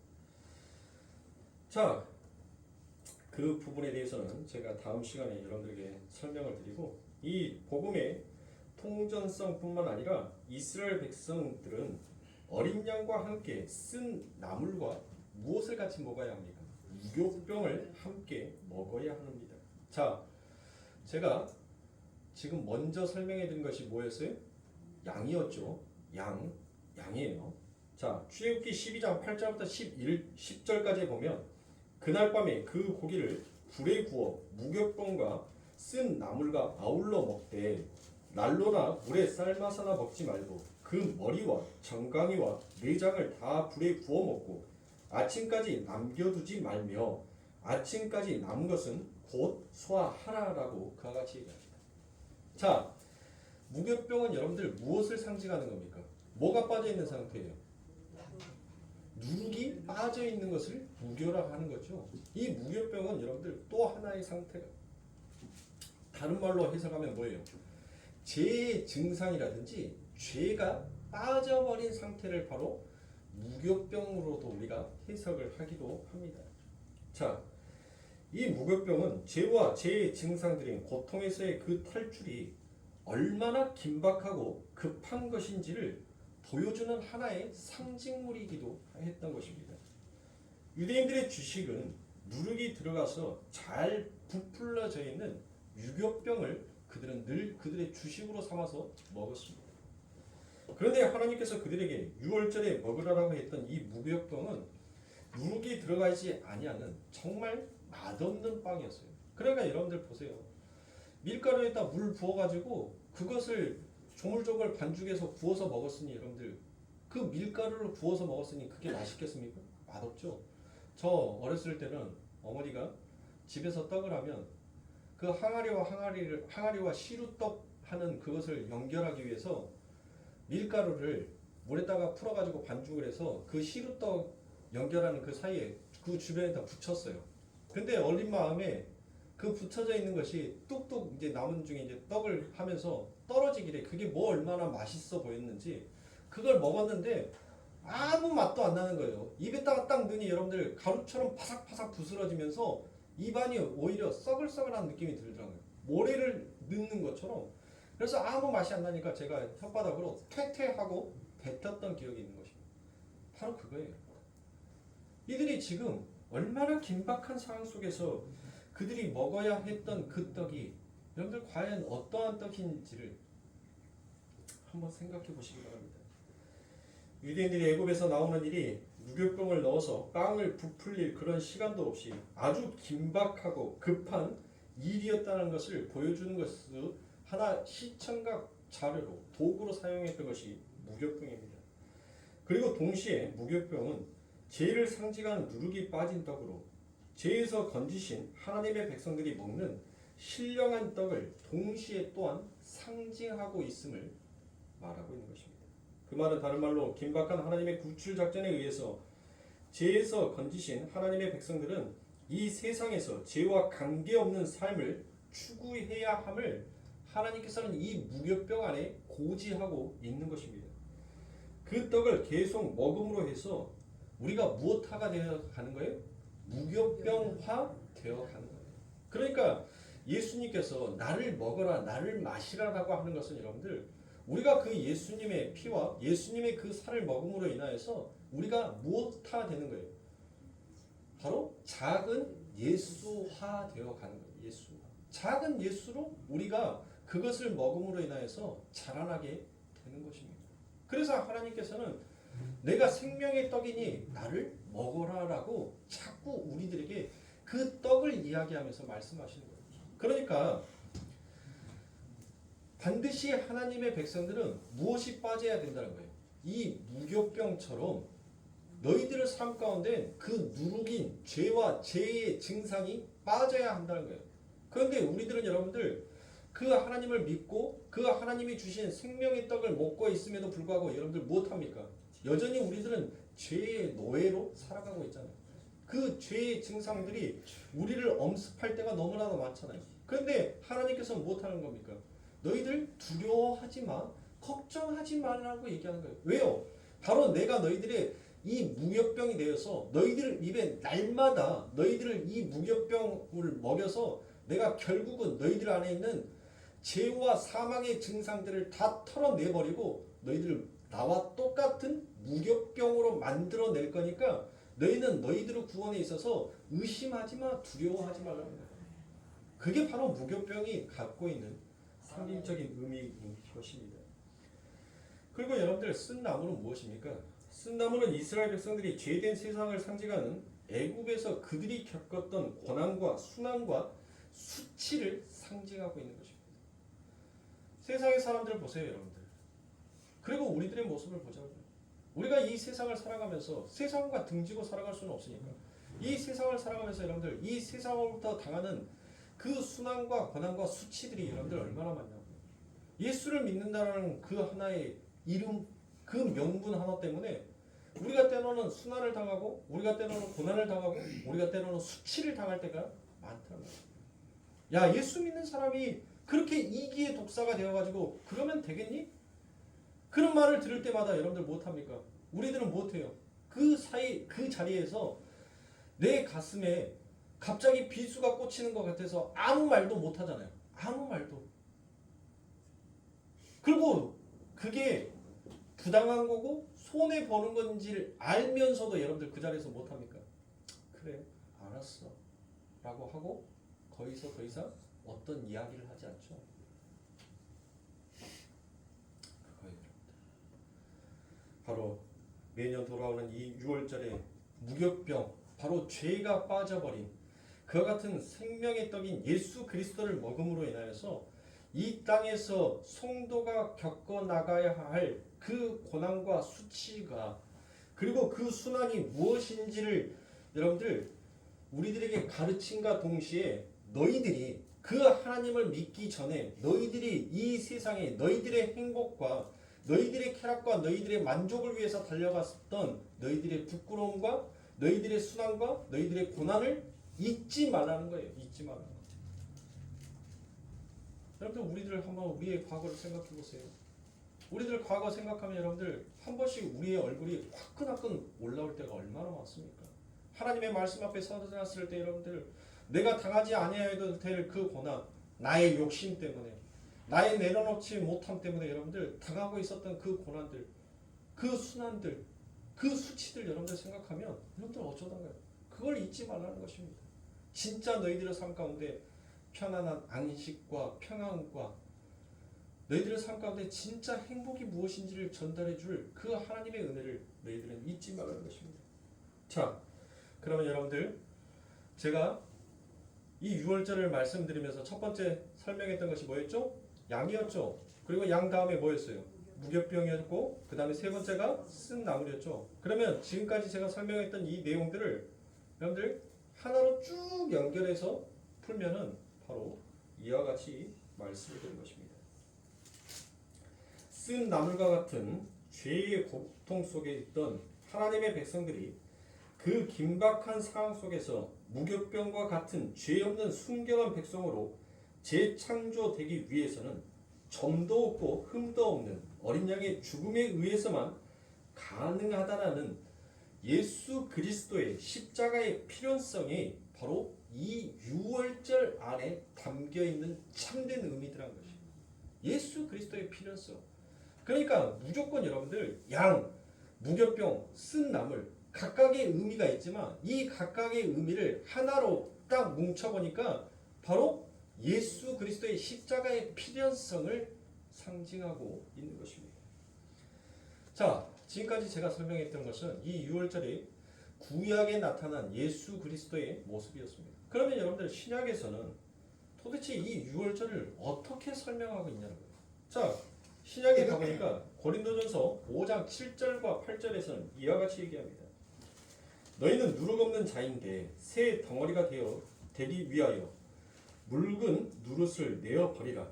자, 그 부분에 대해서는 제가 다음 시간에 여러분들에게 설명을 드리고 이 복음의 통전성뿐만 아니라 이스라엘 백성들은 어린 양과 함께 쓴 나물과 무엇을 같이 먹어야 합니까? 무교병을 함께 먹어야 합니다. 자, 제가 지금 먼저 설명해 드린 것이 뭐였어요? 양이었죠. 양이에요. 자, 출애굽기 12장 8절부터 10절까지 보면 그날 밤에 그 고기를 불에 구워 무교병과 쓴 나물과 아울러 먹되 난로나 물에 삶아서나 먹지 말고 그 머리와 정강이와 내장을 다 불에 구워 먹고 아침까지 남겨두지 말며 아침까지 남은 것은 곧 소화하라라고 그와 같이 얘기합니다. 자, 무교병은 여러분들 무엇을 상징하는 겁니까? 뭐가 빠져 있는 상태예요? 누룩이 빠져 있는 것을 무교라고 하는 거죠. 이 무교병은 여러분들 또 하나의 상태가 다른 말로 해석하면 뭐예요? 죄의 증상이라든지 죄가 빠져버린 상태를 바로 무교병으로도 우리가 해석을 하기도 합니다. 자, 이 무교병은 죄와 죄의 증상들인 고통에서의 그 탈출이 얼마나 긴박하고 급한 것인지를 보여주는 하나의 상징물이기도 했던 것입니다. 유대인들의 주식은 누룩이 들어가서 잘 부풀려져 있는 유교병을 그들은 늘 그들의 주식으로 삼아서 먹었습니다. 그런데 하나님께서 그들에게 유월절에 먹으라고 했던 이 무교병은 누룩이 들어가지 아니하는 정말 맛없는 빵이었어요. 그러니까 여러분들 보세요. 밀가루에다 물 부어가지고 그것을 조물조물 반죽해서 구워서 먹었으니 여러분들 그 밀가루를 구워서 먹었으니 그게 맛있겠습니까? 맛없죠. 저 어렸을 때는 어머니가 집에서 떡을 하면 그 항아리와 시루떡 하는 그것을 연결하기 위해서 밀가루를 물에다가 풀어가지고 반죽을 해서 그 시루떡 연결하는 그 사이에 그 주변에다 붙였어요. 근데 어린 마음에 그 붙여져 있는 것이 뚝뚝 이제 남은 중에 이제 떡을 하면서 떨어지길래 그게 뭐 얼마나 맛있어 보였는지 그걸 먹었는데 아무 맛도 안 나는 거예요. 입에다가 딱 넣으니 여러분들 가루처럼 파삭파삭 부스러지면서 입안이 오히려 써글써글한 느낌이 들더라고요. 모래를 넣는 것처럼. 그래서 아무 맛이 안 나니까 제가 혓바닥으로 퇴퇴하고 뱉었던 기억이 있는 것입니다. 바로 그거예요. 이들이 지금 얼마나 긴박한 상황 속에서 그들이 먹어야 했던 그 떡이 여러분들 과연 어떠한 떡인지를 한번 생각해 보시기 바랍니다. 유대인들이 애굽에서 나오는 일이 무교병을 넣어서 빵을 부풀릴 그런 시간도 없이 아주 긴박하고 급한 일이었다는 것을 보여주는 것을 하나 시청각 자료로 도구로 사용했던 것이 무교병입니다. 그리고 동시에 무교병은 죄를 상징하는 누룩이 빠진 떡으로 죄에서 건지신 하나님의 백성들이 먹는 신령한 떡을 동시에 또한 상징하고 있음을 말하고 있는 것입니다. 그 말은 다른 말로 긴박한 하나님의 구출 작전에 의해서 죄에서 건지신 하나님의 백성들은 이 세상에서 죄와 관계없는 삶을 추구해야 함을 하나님께서는 이 무교병 안에 고지하고 있는 것입니다. 그 떡을 계속 먹음으로 해서 우리가 무엇화가 되어 가는 거예요? 무교병화 되어 가는 거예요. 그러니까 예수님께서 나를 먹어라, 나를 마시라라고 하는 것은 여러분들 우리가 그 예수님의 피와 예수님의 그 살을 먹음으로 인하여서 우리가 무엇화 되는 거예요? 바로 작은 예수화 되어 가는 거예요. 예수화. 작은 예수로 우리가 그것을 먹음으로 인하여서 자라나게 되는 것입니다. 그래서 하나님께서는 내가 생명의 떡이니 나를 먹어라라고 자꾸 우리들에게 그 떡을 이야기하면서 말씀하시는 거예요. 그러니까 반드시 하나님의 백성들은 무엇이 빠져야 된다는 거예요. 이 무교병처럼 너희들의 삶 가운데 그 누룩인 죄와 죄의 증상이 빠져야 한다는 거예요. 그런데 우리들은 여러분들 그 하나님을 믿고 그 하나님이 주신 생명의 떡을 먹고 있음에도 불구하고 여러분들 무엇합니까? 여전히 우리들은 죄의 노예로 살아가고 있잖아요. 그 죄의 증상들이 우리를 엄습할 때가 너무나도 많잖아요. 그런데 하나님께서는 못하는 겁니까? 너희들 두려워하지 마, 걱정하지 말라고 얘기하는 거예요. 왜요? 바로 내가 너희들의 이 무협병이 되어서 너희들 입에 날마다 너희들을 이 무협병을 먹여서 내가 결국은 너희들 안에 있는 죄와 사망의 증상들을 다 털어내버리고 너희들을 나와 똑같은 무협병으로 만들어낼 거니까 너희는 너희들의 구원에 있어서 의심하지 마, 두려워하지 말라는 거예요. 그게 바로 무교병이 갖고 있는 상징적인 의미인 것입니다. 그리고 여러분들 쓴 나무는 무엇입니까? 쓴 나무는 이스라엘 백성들이 죄된 세상을 상징하는 애굽에서 그들이 겪었던 고난과 순환과 수치를 상징하고 있는 것입니다. 세상의 사람들을 보세요, 여러분들. 그리고 우리들의 모습을 보자고요. 우리가 이 세상을 살아가면서 세상과 등지고 살아갈 수는 없으니까 이 세상을 살아가면서 여러분들 이 세상으로부터 당하는 그 순환과 고난과 수치들이 여러분들 얼마나 많냐고요. 예수를 믿는다는 그 하나의 이름, 그 명분 하나 때문에 우리가 때로는 순환을 당하고 우리가 때로는 고난을 당하고 우리가 때로는 수치를 당할 때가 많다는 거예요. 야, 예수 믿는 사람이 그렇게 이기의 독사가 되어가지고 그러면 되겠니? 그런 말을 들을 때마다 여러분들 못합니까? 우리들은 못해요. 그 사이 그 자리에서 내 가슴에 갑자기 비수가 꽂히는 것 같아서 아무 말도 못하잖아요. 아무 말도. 그리고 그게 부당한 거고 손해 보는 건지를 알면서도 여러분들 그 자리에서 못합니까? 그래, 알았어 라고 하고 거기서 더 이상 어떤 이야기를 하지 않죠. 그거예요. 바로 매년 돌아오는 이 6월절에 무교병, 바로 죄가 빠져버린 그와 같은 생명의 떡인 예수 그리스도를 먹음으로 인하여서 이 땅에서 성도가 겪어나가야 할 그 고난과 수치가 그리고 그 순환이 무엇인지를 여러분들 우리들에게 가르침과 동시에 너희들이 그 하나님을 믿기 전에 너희들이 이 세상에 너희들의 행복과 너희들의 쾌락과 너희들의 만족을 위해서 달려갔던 너희들의 부끄러움과 너희들의 순환과 너희들의 고난을 잊지 말라는 거예요. 잊지 말라는 거예요. 여러분들 우리들 한번 우리의 과거를 생각해 보세요. 우리들 과거 생각하면 여러분들 한 번씩 우리의 얼굴이 화끈화끈 올라올 때가 얼마나 많습니까? 하나님의 말씀 앞에 서놨을 때 여러분들 내가 당하지 아니해도 될 그 고난, 나의 욕심 때문에 나의 내려놓지 못함 때문에 여러분들 당하고 있었던 그 고난들, 그 순환들, 그 수치들 여러분들 생각하면 여러분들 어쩌다가요? 그걸 잊지 말라는 것입니다. 진짜 너희들의 삶 가운데 편안한 안식과 평안과 너희들의 삶 가운데 진짜 행복이 무엇인지를 전달해 줄 그 하나님의 은혜를 너희들은 잊지 말라는 것입니다. 자, 그러면 여러분들 제가 이 6월절을 말씀드리면서 첫 번째 설명했던 것이 뭐였죠? 양이었죠. 그리고 양 다음에 뭐였어요? 무교병이었고 그 다음에 세 번째가 쓴 나물이었죠. 그러면 지금까지 제가 설명했던 이 내용들을 여러분들 하나로 쭉 연결해서 풀면은 바로 이와 같이 말씀이 되는 것입니다. 쓴 나물과 같은 죄의 고통 속에 있던 하나님의 백성들이 그 긴박한 상황 속에서 무교병과 같은 죄 없는 순결한 백성으로 재창조되기 위해서는 점도 없고 흠도 없는 어린 양의 죽음에 의해서만 가능하다라는 예수 그리스도의 십자가의 필요성이 바로 이 6월절 안에 담겨 있는 참된 의미들한 것입니다. 예수 그리스도의 필요성. 그러니까 무조건 여러분들 양, 무교병, 쓴 나물 각각의 의미가 있지만 이 각각의 의미를 하나로 딱 뭉쳐보니까 바로 예수 그리스도의 십자가의 필연성을 상징하고 있는 것입니다. 자, 지금까지 제가 설명했던 것은 이 6월절에 구약에 나타난 예수 그리스도의 모습이었습니다. 그러면 여러분들 신약에서는 도대체 이 6월절을 어떻게 설명하고 있냐는 거예요. 자, 신약에 가보니까 고린도전서 5장 7절과 8절에서는 이와 같이 얘기합니다. 너희는 누룩 없는 자인데 새 덩어리가 되기 위하여 묽은 누릇을 내어 버리라.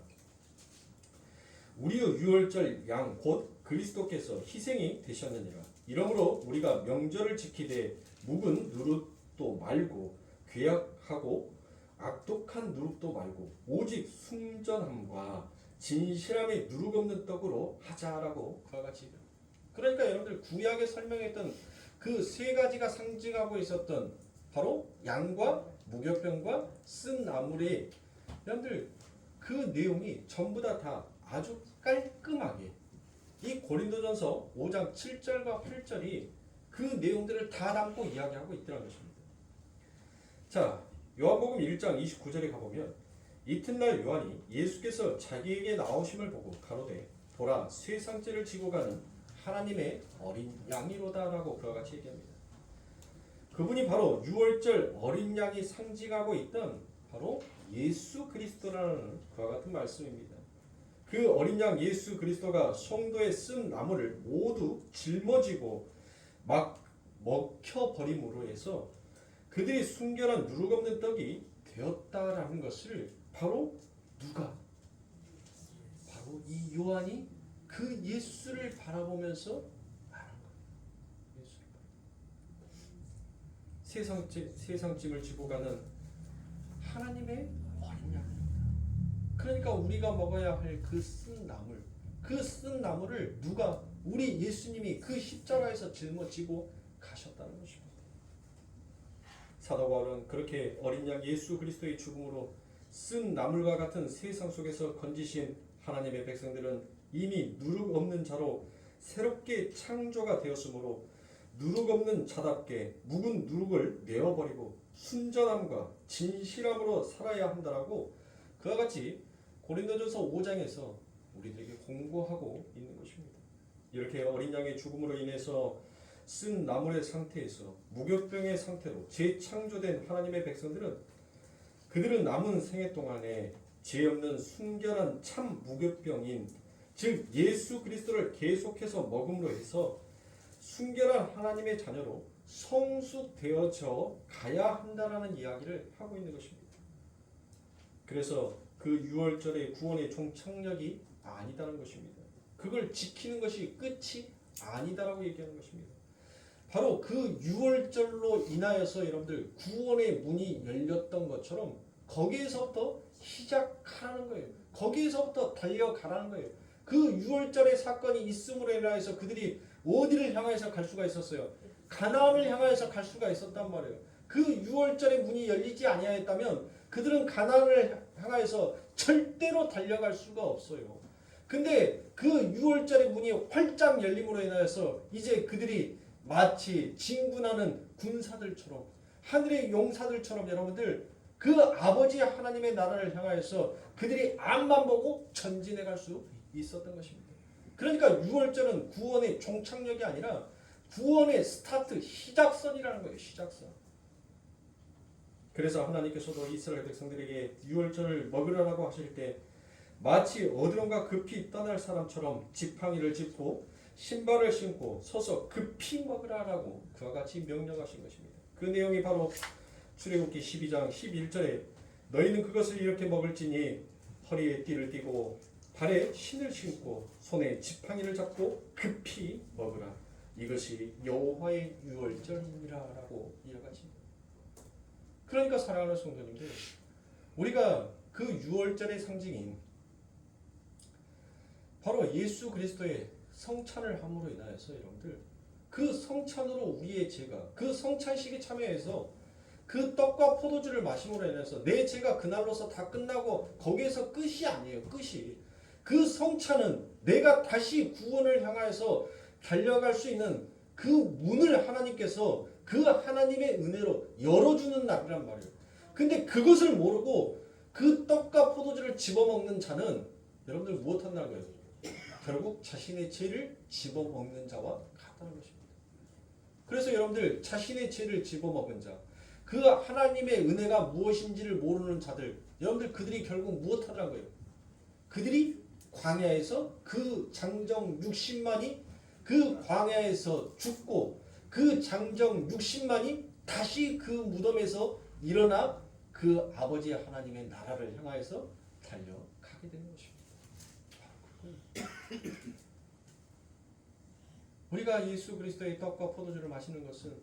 우리의 유월절 양 곧 그리스도께서 희생이 되셨느니라. 이러므로 우리가 명절을 지키되 묵은 누릇 누룩도 말고 괴악하고 악독한 누룩도 말고 오직 순전함과 진실함의 누룩 없는 떡으로 하자라고 그와 같이. 그러니까 여러분들 구약에 설명했던 그 세 가지가 상징하고 있었던 바로 양과 무교병과 쓴 나물의 여러분들 그 내용이 전부 다 아주 깔끔하게 이 고린도전서 5장 7절과 8절이 그 내용들을 다 담고 이야기하고 있더라는 것입니다. 자, 요한복음 1장 29절에 가보면 이튿날 요한이 예수께서 자기에게 나오심을 보고 가로되 보라 세상죄를 지고 가는 하나님의 어린 양이로다라고 그와 같이 얘기합니다. 그분이 바로 유월절 어린 양이 상징하고 있던 바로 예수 그리스도라는 그와 같은 말씀입니다. 그 어린 양 예수 그리스도가 성도의 쓴 나무를 모두 짊어지고 막 먹혀버림으로 해서 그들이 순결한 누룩 없는 떡이 되었다라는 것을 바로 누가? 바로 이 요한이 그 예수를 바라보면서 말한 거예요. 세상짐을 지고 가는 하나님의 어린 양입니다. 그러니까 우리가 먹어야 할 그 쓴 나물, 그 쓴 나물을 누가? 우리 예수님이 그 십자가에서 짊어지고 가셨다는 것입니다. 사도 바울은 그렇게 어린 양 예수 그리스도의 죽음으로 쓴 나물과 같은 세상 속에서 건지신 하나님의 백성들은 이미 누룩 없는 자로 새롭게 창조가 되었으므로 누룩 없는 자답게 묵은 누룩을 내어버리고 순전함과 진실함으로 살아야 한다라고 그와 같이 고린도전서 5장에서 우리들에게 공고하고 있는 것입니다. 이렇게 어린 양의 죽음으로 인해서 쓴 나물의 상태에서 무교병의 상태로 재창조된 하나님의 백성들은 그들은 남은 생애 동안에 죄 없는 순결한 참 무교병인 즉 예수 그리스도를 계속해서 먹음으로 해서 순결한 하나님의 자녀로 성숙되어져 가야 한다라는 이야기를 하고 있는 것입니다. 그래서 그 유월절의 구원의 종착역이 아니다는 것입니다. 그걸 지키는 것이 끝이 아니다라고 얘기하는 것입니다. 바로 그 유월절로 인하여서 여러분들 구원의 문이 열렸던 것처럼 거기에서부터 시작하는 거예요. 거기에서부터 달려가라는 거예요. 그 유월절의 사건이 있음으로 인하여서 그들이 어디를 향해서 갈 수가 있었어요? 가나안을 향해서 갈 수가 있었단 말이에요. 그 유월절의 문이 열리지 아니하였다면 그들은 가나안을 향해서 절대로 달려갈 수가 없어요. 근데 그 유월절의 문이 활짝 열림으로 인하여서 이제 그들이 마치 진군하는 군사들처럼 하늘의 용사들처럼 여러분들 그 아버지 하나님의 나라를 향하여서 그들이 앞만 보고 전진해 갈 수 있었던 것입니다. 그러니까 6월절은 구원의 종착역이 아니라 구원의 스타트, 시작선이라는 거예요. 시작선. 그래서 하나님께서도 이스라엘 백성들에게 6월절을 먹으라고 하실 때 마치 어디론가 급히 떠날 사람처럼 지팡이를 짚고 신발을 신고 서서 급히 먹으라라고 그와 같이 명령하신 것입니다. 그 내용이 바로 출애굽기 12장 11절에 너희는 그것을 이렇게 먹을지니 허리에 띠를 띠고 발에 신을 신고 손에 지팡이를 잡고 급히 먹으라. 이것이 여호와의 유월절이니라라고 이야기하십니다. 그러니까 사랑하는 성도님들, 우리가 그 유월절의 상징인 바로 예수 그리스도의 성찬을 함으로 인하여서 여러분들 그 성찬으로 우리의 죄가 그 성찬식에 참여해서 그 떡과 포도주를 마심으로 인해서 내 죄가 그날로서 다 끝나고 거기에서 끝이 아니에요. 끝이. 그 성찬은 내가 다시 구원을 향하여서 달려갈 수 있는 그 문을 하나님께서 그 하나님의 은혜로 열어주는 날이란 말이에요. 근데 그것을 모르고 그 떡과 포도주를 집어먹는 자는 여러분들 무엇한다는 거예요? 결국 자신의 죄를 집어먹는 자와 같다는 것입니다. 그래서 여러분들 자신의 죄를 집어먹은 자, 그 하나님의 은혜가 무엇인지를 모르는 자들, 여러분들 그들이 결국 무엇하더란 거예요? 그들이 광야에서 그 장정 60만이 그 광야에서 죽고 그 장정 60만이 다시 그 무덤에서 일어나 그 아버지 하나님의 나라를 향하여서 달려가게 되는 것입니다. 우리가 예수 그리스도의 떡과 포도주를 마시는 것은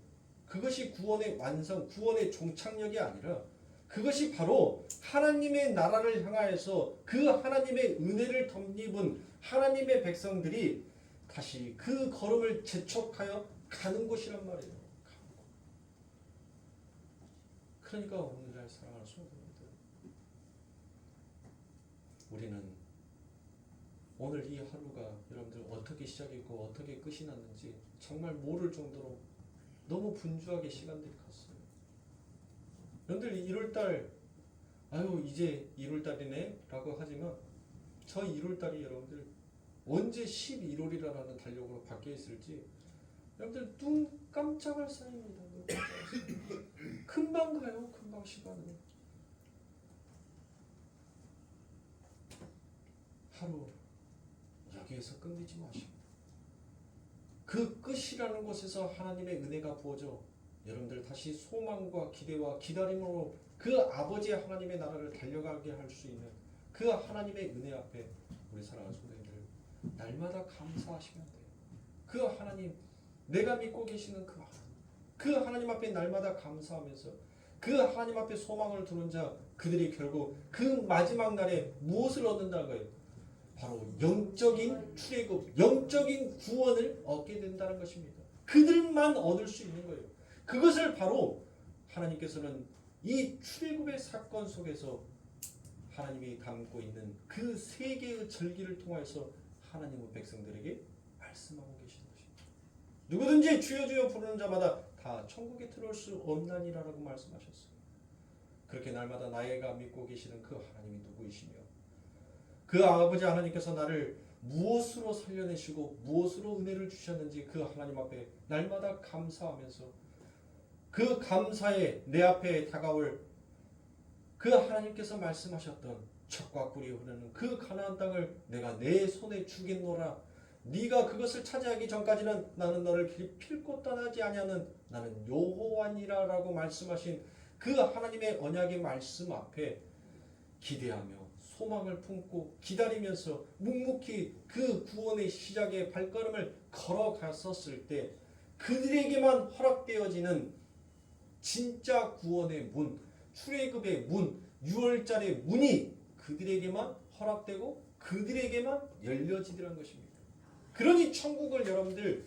그것이 구원의 완성, 구원의 종착역이 아니라 그것이 바로 하나님의 나라를 향하여서 그 하나님의 은혜를 덧입은 하나님의 백성들이 다시 그 걸음을 재촉하여 가는 곳이란 말이에요. 그러니까 오늘날 사랑하는 성도님들, 우리는 오늘 이 하루가 여러분들 어떻게 시작이고 어떻게 끝이 났는지 정말 모를 정도로 너무 분주하게 시간들이 갔어요. 여러분들 1월달 아유 이제 1월달이네 라고 하지만 저 1월달이 여러분들 언제 11월이라는 달력으로 바뀌어 있을지 여러분들 눈 깜짝할 사이입니다. 눈 깜짝할 사이. 금방 가요. 금방 시간은. 하루 여기에서 끝내지 마시고 그 끝이라는 곳에서 하나님의 은혜가 부어져 여러분들 다시 소망과 기대와 기다림으로 그 아버지 하나님의 나라를 달려가게 할 수 있는 그 하나님의 은혜 앞에 우리 사랑하는 성도님들 날마다 감사하시면 돼요. 그 하나님, 내가 믿고 계시는 그 하나님 앞에 날마다 감사하면서 그 하나님 앞에 소망을 두는 자 그들이 결국 그 마지막 날에 무엇을 얻는다는 거예요? 바로 영적인 출애굽, 영적인 구원을 얻게 된다는 것입니다. 그들만 얻을 수 있는 거예요. 그것을 바로 하나님께서는 이 출애굽의 사건 속에서 하나님이 담고 있는 그 세 개의 절기를 통해서 하나님의 백성들에게 말씀하고 계시는 것입니다. 누구든지 주여 주여 부르는 자마다 다 천국에 들어올 수 없나니라라고 말씀하셨어요. 그렇게 날마다 나이가 믿고 계시는 그 하나님이 누구이시며 그 아버지 하나님께서 나를 무엇으로 살려내시고 무엇으로 은혜를 주셨는지 그 하나님 앞에 날마다 감사하면서 그 감사에 내 앞에 다가올 그 하나님께서 말씀하셨던 젖과 꿀이 흐르는 그 가나안 땅을 내가 내 손에 주겠노라. 네가 그것을 차지하기 전까지는 나는 너를 필고 떠나지 아니하는 나는 여호와니라라고 말씀하신 그 하나님의 언약의 말씀 앞에 기대하며 소망을 품고 기다리면서 묵묵히 그 구원의 시작의 발걸음을 걸어갔었을 때 그들에게만 허락되어지는 진짜 구원의 문, 출애굽의 문, 6월절의 문이 그들에게만 허락되고 그들에게만 열려지더란 것입니다. 그러니 천국을 여러분들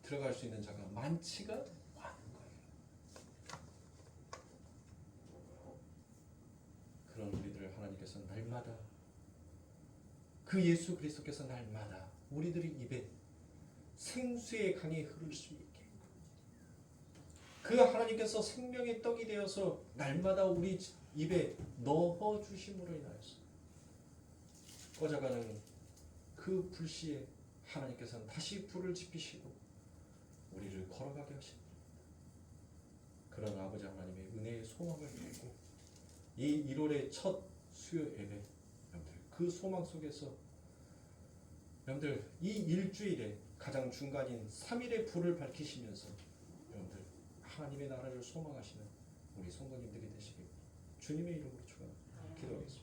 들어갈 수 있는 자가 많지가 않은 거예요. 그런 우리들을 하나님께서 날마다 그 예수 그리스도께서 날마다 우리들의 입에 생수의 강이 흐를 수 있게 그 하나님께서 생명의 떡이 되어서 날마다 우리 입에 넣어주심으로 인하여서 꺼져가는 그 불씨에 하나님께서는 다시 불을 지피시고 우리를 걸어가게 하십니다. 그런 아버지 하나님의 은혜의 소망을 두고 이 1월의 첫 수요 예배 여러분들 그 소망 속에서 여러분들 이 일주일에 가장 중간인 3일의 불을 밝히시면서 여러분들 하나님의 나라를 소망하시는 우리 성도님들이 되시길 주님의 이름으로 축원합니다. 기도하겠습니다.